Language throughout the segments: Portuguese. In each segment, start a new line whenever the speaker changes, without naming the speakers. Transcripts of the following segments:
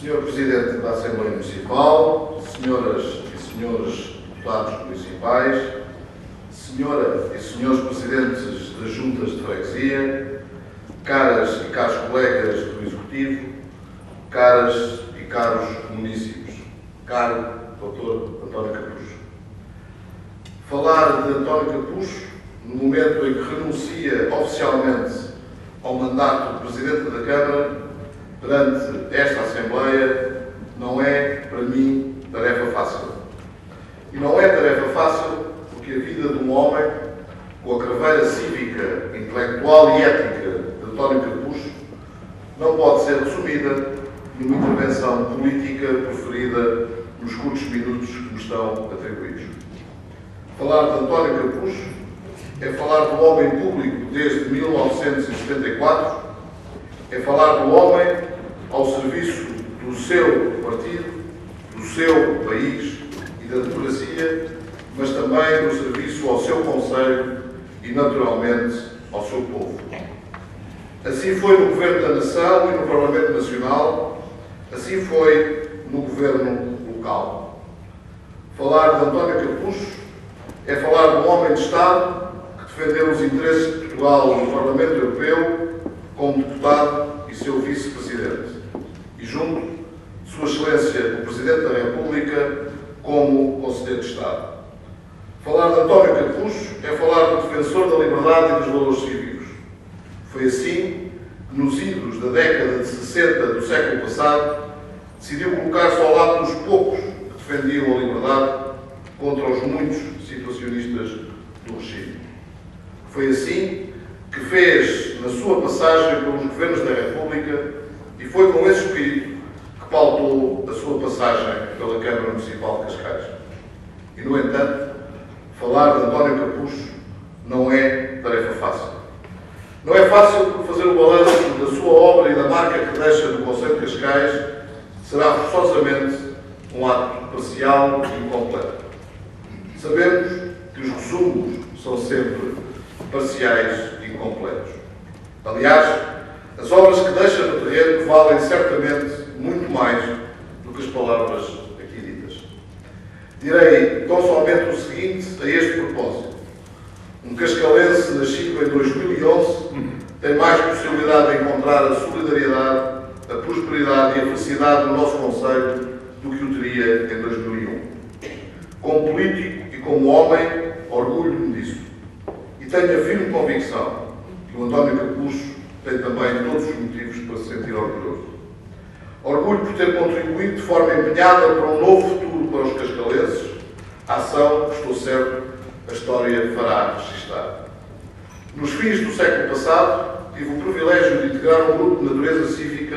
Senhor Presidente da Assembleia Municipal, Senhoras e Senhores Deputados Municipais, Senhora e Senhores Presidentes das Juntas de Freguesia, caras e caros colegas do Executivo, caras e caros munícipes, caro Dr. António Capucho. Falar de António Capucho, no momento em que renuncia oficialmente ao mandato de Presidente da Câmara, perante esta Assembleia, não é, para mim, tarefa fácil. E não é tarefa fácil porque a vida de um homem, com a craveira cívica, intelectual e ética de António Capucho, não pode ser resumida numa intervenção política proferida nos curtos minutos que me estão atribuídos. Falar de António Capucho é falar do homem público desde 1974, é falar do homem ao serviço do seu partido, do seu país e da democracia, mas também no serviço ao seu concelho e, naturalmente, ao seu povo. Assim foi no Governo da Nação e no Parlamento Nacional, assim foi no Governo local. Falar de António Capucho é falar de um homem de Estado que defendeu os interesses de Portugal no Parlamento Europeu como deputado e seu vice-presidente, e junto de Sua Excelência o Presidente da República como Conselheiro de Estado. Falar de António Capucho é falar do defensor da liberdade e dos valores cívicos. Foi assim que, nos idos da década de 60 do século passado, decidiu colocar-se ao lado dos poucos que defendiam a liberdade contra os muitos situacionistas do regime. Foi assim que fez na sua passagem pelos governos da República e foi com esse espírito que pautou a sua passagem pela Câmara Municipal de Cascais. E, no entanto, falar de António Capucho não é tarefa fácil. Não é fácil porque fazer o balanço da sua obra e da marca que deixa no Concelho de Cascais será forçosamente um ato parcial e incompleto. Sabemos que os resumos são sempre parciais e incompletos. Aliás, as obras que deixa no terreno valem certamente muito mais do que as palavras aqui ditas. Direi tão somente o seguinte a este propósito. Um cascalense nascido em 2011 tem mais possibilidade de encontrar a solidariedade, a prosperidade e a felicidade no nosso concelho do que o teria em 2001. Como político e como homem, orgulho-me disso. E tenho a firme convicção que o António Capucho tem também todos os motivos para se sentir orgulhoso. Orgulho por ter contribuído de forma empenhada para um novo futuro para os cascalenses, a ação que, estou certo, a história fará registrar. Nos fins do século passado, tive o privilégio de integrar um grupo de natureza cívica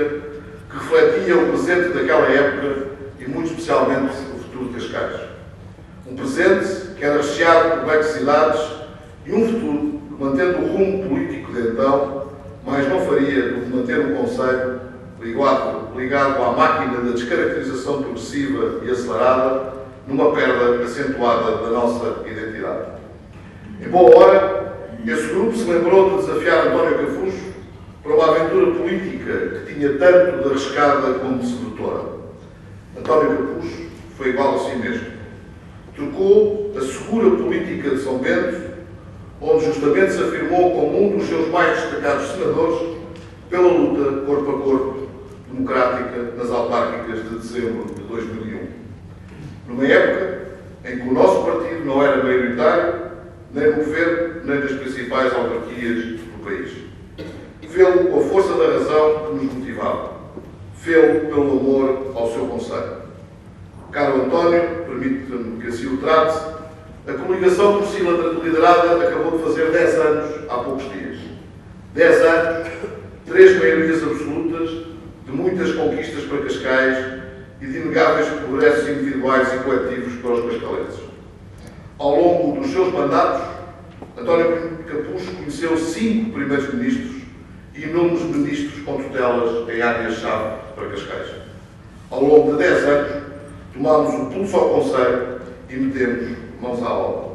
que refletia o presente daquela época e, muito especialmente, o futuro de Cascais. Um presente que era recheado de complexidades e um futuro que, mantendo o rumo político de então, mas não faria do que manter um concelho ligado à máquina da descaracterização progressiva e acelerada, numa perda acentuada da nossa identidade. Em boa hora, esse grupo se lembrou de desafiar António Capucho para uma aventura política que tinha tanto de arriscada como de sedutora. António Capucho foi igual a si mesmo. Trocou a segura política de São Bento, onde justamente se afirmou como um dos seus mais destacados senadores, pela luta corpo a corpo democrática nas autárquicas de dezembro de 2001. Numa época em que o nosso partido não era maioritário, nem no governo, nem nas principais autarquias do país. Fê-lo com a força da razão que nos motivava. Fê-lo pelo amor ao seu concelho. Caro António, permite-me que assim o trate, a coligação por si liderada acabou de fazer 10 anos há poucos dias. 10 anos, 3 maiorias absolutas, de muitas conquistas para Cascais e de inegáveis progressos individuais e coletivos para os cascalenses. Ao longo dos seus mandatos, António Capucho conheceu 5 primeiros-ministros e inúmeros ministros com tutelas em áreas-chave para Cascais. Ao longo de 10 anos, tomámos o pulso ao concelho e metemos mãos à obra.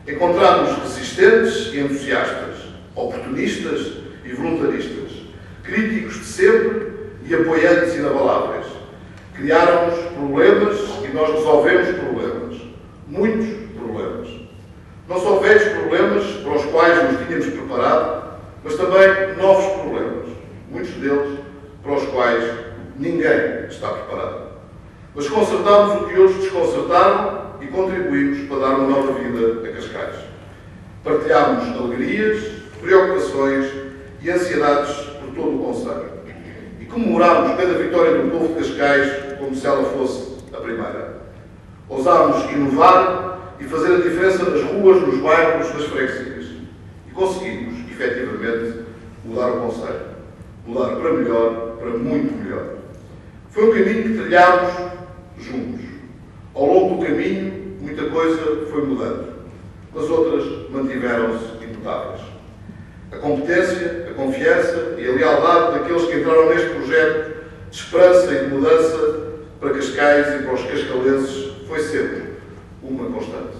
Encontramos resistentes e entusiastas, oportunistas e voluntaristas, críticos de sempre e apoiantes inabaláveis, Criaram-nos problemas e nós resolvemos problemas. Muitos problemas. Não só velhos problemas para os quais nos tínhamos preparado, mas também novos problemas. Muitos deles para os quais ninguém está preparado. Mas consertámos o que outros desconcertaram e contribuímos para dar uma nova vida a Cascais. Partilhámos alegrias, preocupações e ansiedades por todo o concelho. E comemorámos cada vitória do povo de Cascais como se ela fosse a primeira. Ousámos inovar e fazer a diferença nas ruas, nos bairros, nas freguesias. E conseguimos, efetivamente, mudar o concelho. Mudar para melhor, para muito melhor. Foi um caminho que trilhámos juntos. Ao longo do caminho, muita coisa foi mudando, mas outras mantiveram-se imutáveis. A competência, a confiança e a lealdade daqueles que entraram neste projeto de esperança e de mudança para Cascais e para os cascalenses foi sempre uma constante.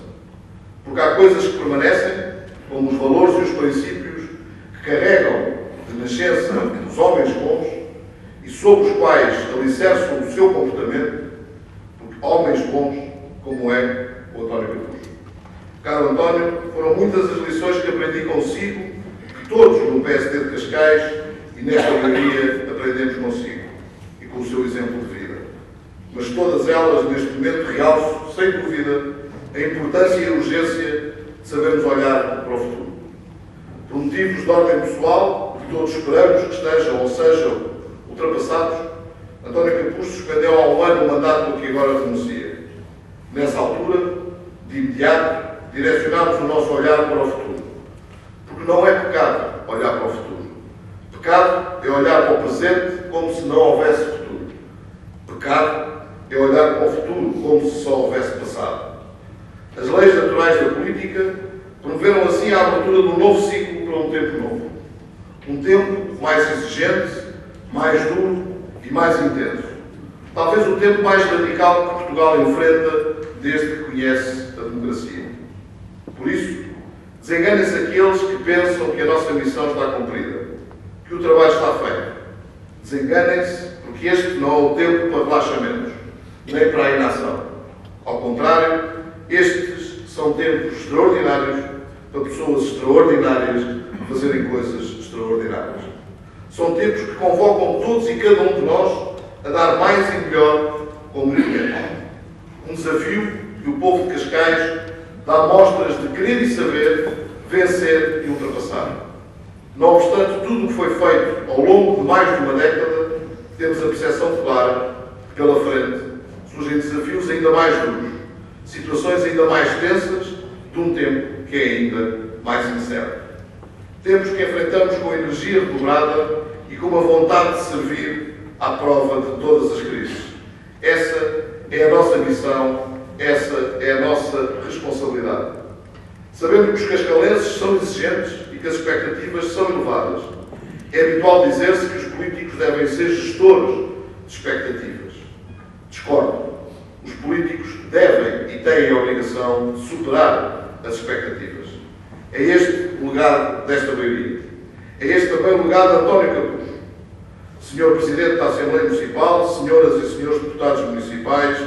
Porque há coisas que permanecem, como os valores e os princípios que carregam de nascença dos homens bons e sobre os quais alicerçam o seu comportamento, porque homens bons, como é o António Capuz. Caro António, foram muitas as lições que aprendi consigo, que todos no PSD de Cascais e nesta maioria aprendemos consigo e com o seu exemplo de vida. Mas todas elas, neste momento, realço, sem dúvida, a importância e a urgência de sabermos olhar para o futuro. Por motivos de ordem pessoal, que todos esperamos que estejam ou sejam ultrapassados, António Capuz suspendeu há um ano o mandato que agora renuncia. Nessa altura, de imediato, direcionámos o nosso olhar para o futuro. Porque não é pecado olhar para o futuro. Pecado é olhar para o presente como se não houvesse futuro. Pecado é olhar para o futuro como se só houvesse passado. As leis naturais da política promoveram assim a abertura de um novo ciclo para um tempo novo. Um tempo mais exigente, mais duro e mais intenso. Talvez o tempo mais radical que Portugal enfrenta desde que conhece a democracia. Por isso, desenganem-se aqueles que pensam que a nossa missão está cumprida, que o trabalho está feito. Desenganem-se porque este não é o tempo para relaxamentos, nem para a inação. Ao contrário, estes são tempos extraordinários para pessoas extraordinárias fazerem coisas extraordinárias. São tempos que convocam todos e cada um de nós a dar mais e melhor como movimento. Um desafio que o povo de Cascais dá mostras de querer e saber, vencer e ultrapassar. Não obstante tudo o que foi feito ao longo de mais de uma década, temos a percepção clara que pela frente surgem desafios ainda mais duros, situações ainda mais tensas de um tempo que é ainda mais incerto. Tempos que enfrentamos com energia redobrada e com uma vontade de servir à prova de todas as crises. Essa é a nossa missão, essa é a nossa responsabilidade. Sabendo que os cascalenses são exigentes e que as expectativas são elevadas, é habitual dizer-se que os políticos devem ser gestores de expectativas. Discordo. Os políticos devem e têm a obrigação de superar as expectativas. É este o legado desta maioria. É este também o legado de António Capuz. Senhor Presidente da Assembleia Municipal, senhoras e senhores deputados municipais,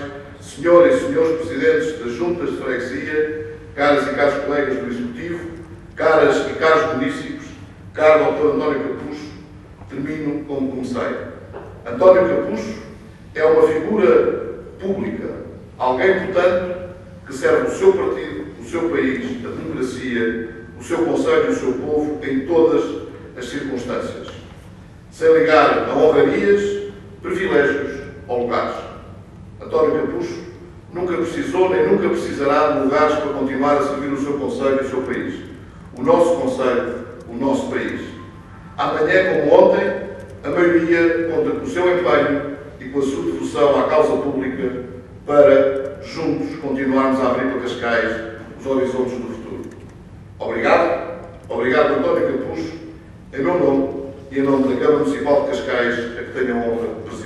senhoras e senhores Presidentes das Juntas de Freguesia, caras e caros colegas do Executivo, caras e caros munícipes, caro Dr. António Capuz, termino como comecei. António Capuz é uma figura pública, alguém, portanto, que serve o seu partido, o seu país, a democracia, o seu concelho e o seu povo em todas as circunstâncias, sem ligar a honrarias, privilégios ou lugares. António Capuz nunca precisou nem nunca precisará de lugares para continuar a servir o seu concelho e o seu país. O nosso concelho, o nosso país. Amanhã, como ontem, a maioria conta com o seu empenho e com a sua devoção à causa pública para, juntos, continuarmos a abrir para Cascais os horizontes do futuro. Obrigado. Obrigado, António Capuz, em meu nome e em nome da Câmara Municipal de Cascais, a que tenho a honra de presidir.